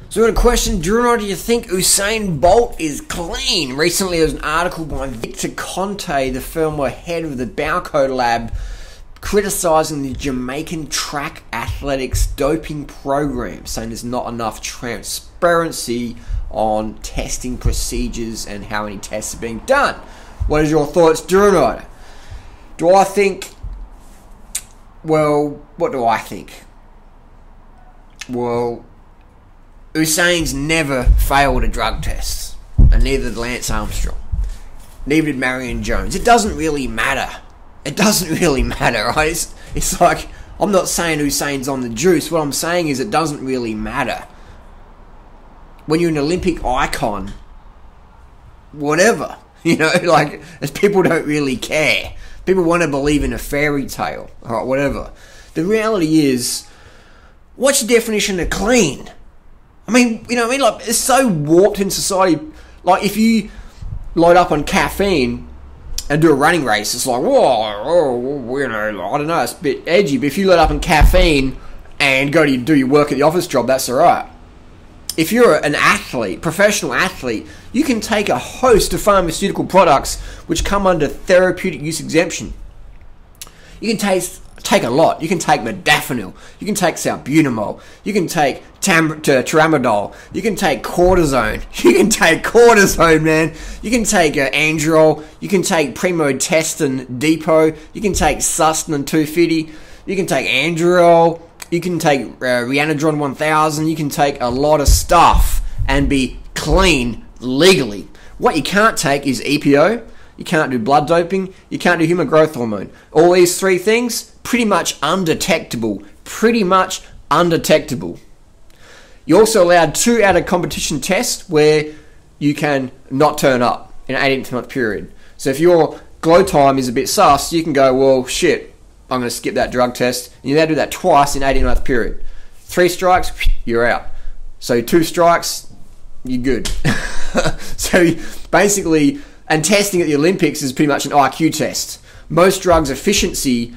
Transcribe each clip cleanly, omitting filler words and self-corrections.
So I got a question, Drew, do you think Usain Bolt is clean? Recently there was an article by Victor Conte, the former head of the Bauco lab, criticising the Jamaican track athletics doping program, saying there's not enough transparency on testing procedures and how many tests are being done. What is your thoughts, Drew? Do I think... Well, what do I think? Well, Usain's never failed a drug test, and neither did Lance Armstrong. Neither did Marion Jones. It doesn't really matter. It doesn't really matter, right? It's like, I'm not saying Usain's on the juice. What I'm saying is it doesn't really matter. When you're an Olympic icon, whatever, you know, like, as people don't really care. People want to believe in a fairy tale, alright, whatever. The reality is, what's your definition of clean? I mean, you know what I mean? Like, it's so warped in society. Like, if you load up on caffeine and do a running race, it's like, whoa, you know, I don't know, it's a bit edgy. But if you load up on caffeine and go to do your work at the office job, that's alright. If you're an athlete, professional athlete, you can take a host of pharmaceutical products which come under therapeutic use exemption. You can take a lot. You can take modafinil. You can take salbutamol. You can take tramadol. You can take cortisone. You can take cortisone, man. You can take androl. You can take primotestin depot. You can take Sustanon 250. You can take androl. You can take Rhianodron 1000. You can take a lot of stuff and be clean legally. What you can't take is EPO. You can't do blood doping. You can't do human growth hormone. All these three things, pretty much undetectable. Pretty much undetectable. You're also allowed 2 out of competition tests where you can not turn up in an 18-month period. So if your glow time is a bit sus, you can go, well, shit, I'm going to skip that drug test. And you now do that twice in an 18-month period. 3 strikes, you're out. So 2 strikes, you're good. So basically, and testing at the Olympics is pretty much an IQ test. Most drugs' efficiency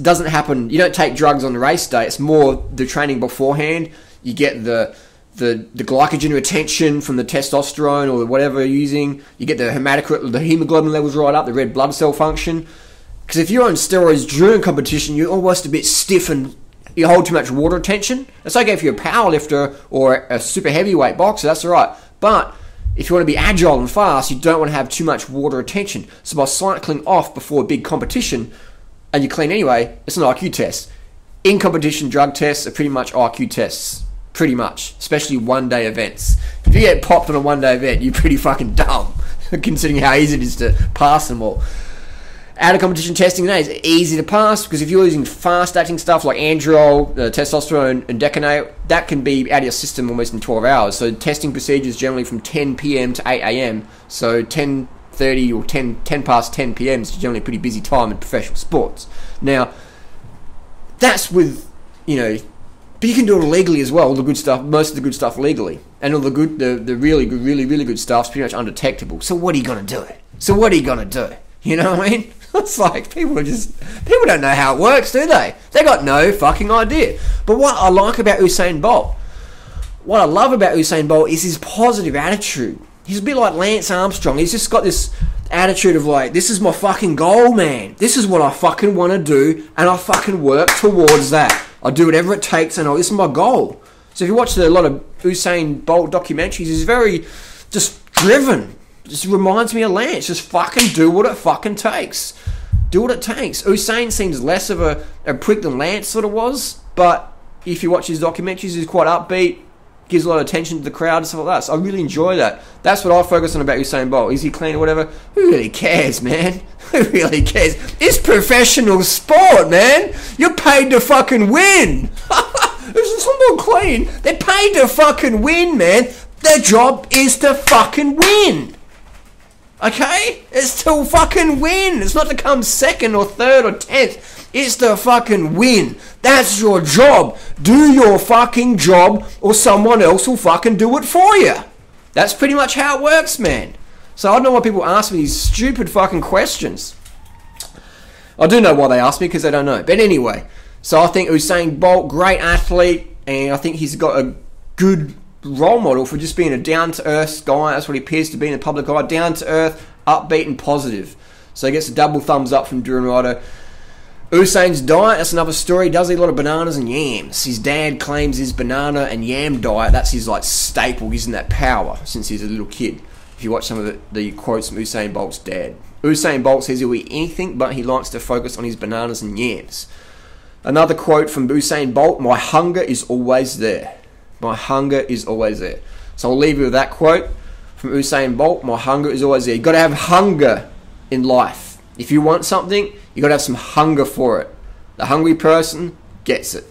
doesn't happen. You don't take drugs on the race day. It's more the training beforehand. You get the glycogen retention from the testosterone or whatever you're using. You get the hematocrit, the hemoglobin levels right up, the red blood cell function. Because if you're on steroids during competition, you're almost a bit stiff and you hold too much water retention. It's okay if you're a power lifter or a super heavyweight boxer, that's alright. But if you want to be agile and fast, you don't want to have too much water retention. So by cycling off before a big competition, and you're clean anyway, it's an IQ test. In competition, drug tests are pretty much IQ tests. Pretty much. Especially one-day events. If you get popped on a one-day event, you're pretty fucking dumb, considering how easy it is to pass them all. Out of competition testing today is easy to pass because if you're using fast-acting stuff like androl, testosterone, and decanate, that can be out of your system almost in 12 hours. So testing procedures generally from 10 p.m. to 8 a.m. So 10:30 or 10 past 10 p.m. is generally a pretty busy time in professional sports. Now, that's with, you know, but you can do it legally as well. All the good stuff, most of the good stuff legally, and all the good, the really good stuff's pretty much undetectable. So what are you gonna do? You know what I mean? It's like people don't know how it works, do they? They got no fucking idea. But what I like about Usain Bolt, what I love about Usain Bolt is his positive attitude. He's a bit like Lance Armstrong. He's just got this attitude of like, this is my fucking goal, man. This is what I fucking want to do, and I fucking work towards that. I'll do whatever it takes, and this is my goal. So if you watch a lot of Usain Bolt documentaries, he's very just driven. Just reminds me of Lance. Just fucking do what it fucking takes. Do what it takes. Usain seems less of a prick than Lance sort of was, but if you watch his documentaries, he's quite upbeat, gives a lot of attention to the crowd and stuff like that. So I really enjoy that. That's what I focus on about Usain Bolt. Is he clean or whatever? Who really cares, man? Who really cares? It's professional sport, man. You're paid to fucking win. It's not clean. They're paid to fucking win, man. Their job is to fucking win. Okay? It's to fucking win. It's not to come second or third or 10th. It's to fucking win. That's your job. Do your fucking job or someone else will fucking do it for you. That's pretty much how it works, man. So I don't know why people ask me these stupid fucking questions. I do know why they ask me, because they don't know. But anyway, so I think Usain Bolt, great athlete, and I think he's got a good role model for just being a down-to-earth guy. That's what he appears to be in the public eye. Down-to-earth, upbeat and positive. So he gets a double thumbs up from Duranrider. Usain's diet, that's another story. He does eat a lot of bananas and yams. His dad claims his banana and yam diet, that's his like staple, gives him that power since he's a little kid. If you watch some of the quotes from Usain Bolt's dad. Usain Bolt says he'll eat anything, but he likes to focus on his bananas and yams. Another quote from Usain Bolt, my hunger is always there. My hunger is always there. So I'll leave you with that quote from Usain Bolt, my hunger is always there. You've got to have hunger in life. If you want something, you've got to have some hunger for it. The hungry person gets it.